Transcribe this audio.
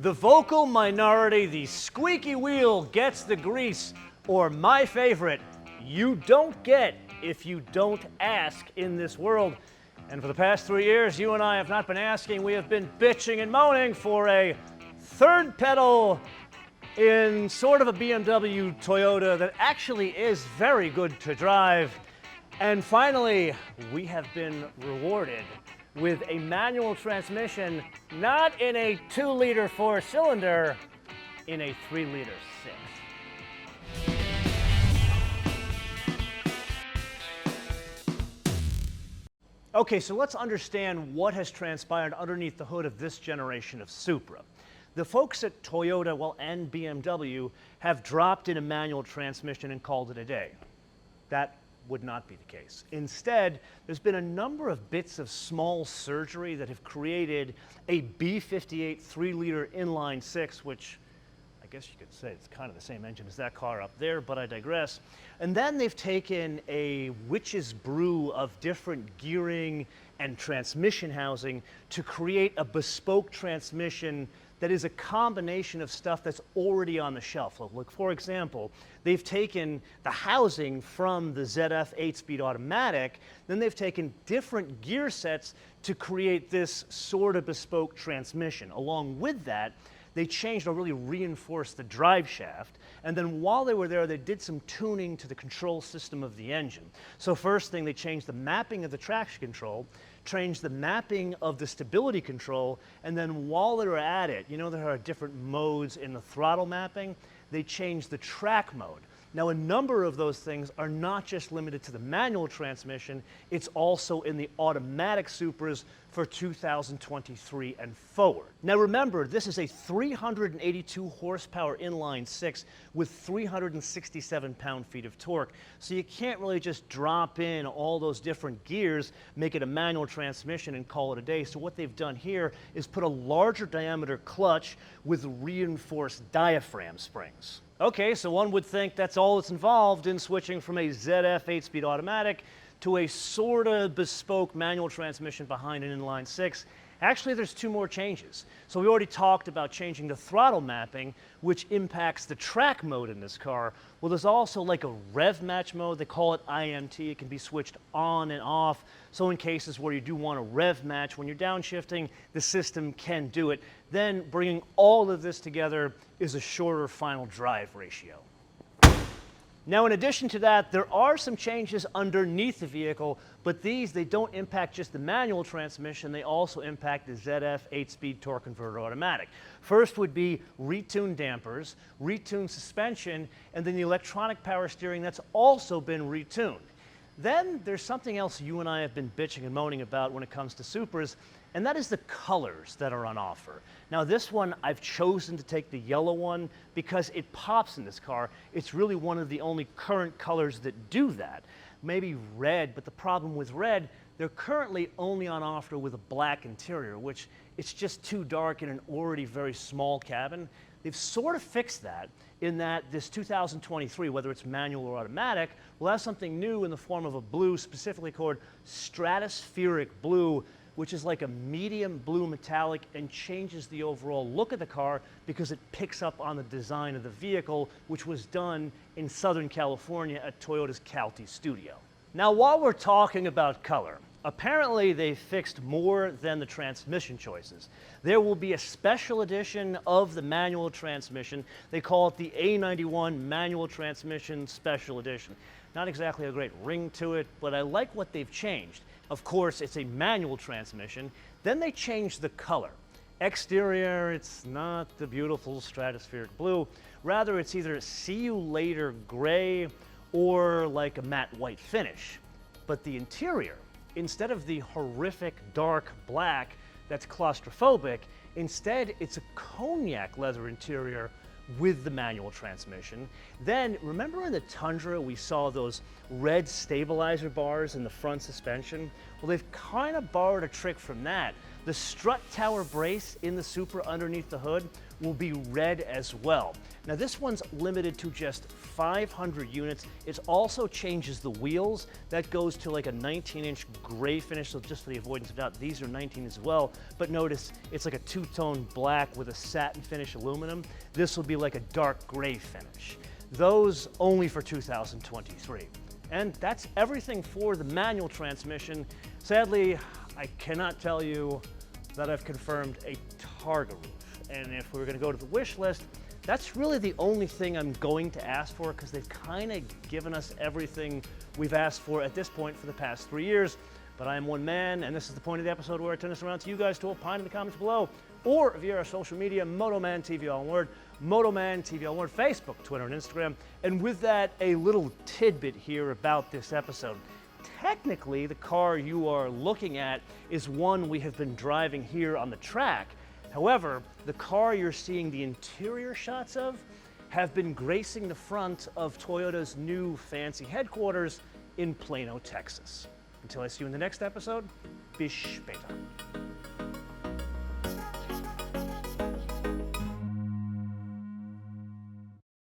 The vocal minority, the squeaky wheel gets the grease, or my favorite, you don't get if you don't ask in this world. And for the past 3 years, you and I have not been asking, we have been bitching and moaning for a third pedal in sort of a BMW Toyota that actually is very good to drive. And finally, we have been rewarded with a manual transmission, not in a 2-liter 4-cylinder, in a 3-liter 6. Okay, so let's understand what has transpired underneath the hood of this generation of Supra. The folks at Toyota, well, and BMW have dropped in a manual transmission and called it a day. That would not be the case. Instead, there's been a number of bits of small surgery that have created a B58 3-liter inline 6, which I guess you could say it's kind of the same engine as that car up there, but I digress. And then they've taken a witch's brew of different gearing and transmission housing to create a bespoke transmission that is a combination of stuff that's already on the shelf. Like, for example, they've taken the housing from the ZF 8-speed automatic, then they've taken different gear sets to create this sort of bespoke transmission. Along with that, they changed or really reinforced the drive shaft, and then while they were there, they did some tuning to the control system of the engine. So first thing, they changed the mapping of the traction control, changed the mapping of the stability control, and then while they were at it, you know there are different modes in the throttle mapping, they changed the track mode. Now, a number of those things are not just limited to the manual transmission, it's also in the automatic Supras for 2023 and forward. Now remember, this is a 382 horsepower inline 6 with 367 pound-feet of torque, so you can't really just drop in all those different gears, make it a manual transmission and call it a day. So what they've done here is put a larger diameter clutch with reinforced diaphragm springs. Okay, so one would think that's all that's involved in switching from a ZF 8-speed automatic to a sort of bespoke manual transmission behind an inline 6. Actually, there's 2 more changes. So we already talked about changing the throttle mapping, which impacts the track mode in this car. Well, there's also like a rev match mode. They call it IMT. It can be switched on and off. So in cases where you do want a rev match, when you're downshifting, the system can do it. Then bringing all of this together is a shorter final drive ratio. Now, in addition to that, there are some changes underneath the vehicle, but they don't impact just the manual transmission, they also impact the ZF 8-speed torque converter automatic. First would be retuned dampers, retuned suspension, and then the electronic power steering that's also been retuned. Then there's something else you and I have been bitching and moaning about when it comes to Supras, and that is the colors that are on offer. Now this one, I've chosen to take the yellow one because it pops in this car. It's really one of the only current colors that do that. Maybe red, but the problem with red, they're currently only on offer with a black interior, which it's just too dark in an already very small cabin. They've sort of fixed that in that this 2023, whether it's manual or automatic, will have something new in the form of a blue, specifically called stratospheric blue, which is like a medium blue metallic and changes the overall look of the car because it picks up on the design of the vehicle, which was done in Southern California at Toyota's Calty studio. Now, while we're talking about color, apparently they fixed more than the transmission choices. There will be a special edition of the manual transmission. They call it the A91 Manual Transmission Special Edition. Not exactly a great ring to it, but I like what they've changed. Of course, it's a manual transmission. Then they changed the color. Exterior, it's not the beautiful stratospheric blue. Rather, it's either see you later gray or like a matte white finish. But the interior, instead of the horrific dark black that's claustrophobic, instead it's a cognac leather interior with the manual transmission. Then, remember in the Tundra we saw those red stabilizer bars in the front suspension? Well, they've kind of borrowed a trick from that, The strut tower brace in the Supra underneath the hood will be red as well. Now this one's limited to just 500 units. It also changes the wheels. That goes to like a 19-inch gray finish, so just for the avoidance of doubt, these are 19 as well. But notice it's like a two-tone black with a satin finish aluminum. This will be like a dark gray finish. Those only for 2023. And that's everything for the manual transmission. Sadly, I cannot tell you that I've confirmed a Targa roof. And if we were gonna go to the wish list, that's really the only thing I'm going to ask for, because they've kind of given us everything we've asked for at this point for the past 3 years. But I am one man, and this is the point of the episode where I turn this around to you guys to opine in the comments below, or via our social media, MotoManTV, all one word, MotoManTV, all one word, Facebook, Twitter, and Instagram. And with that, a little tidbit here about this episode. Technically, the car you are looking at is one we have been driving here on the track. However, the car you're seeing the interior shots of have been gracing the front of Toyota's new fancy headquarters in Plano, Texas. Until I see you in the next episode, bis später.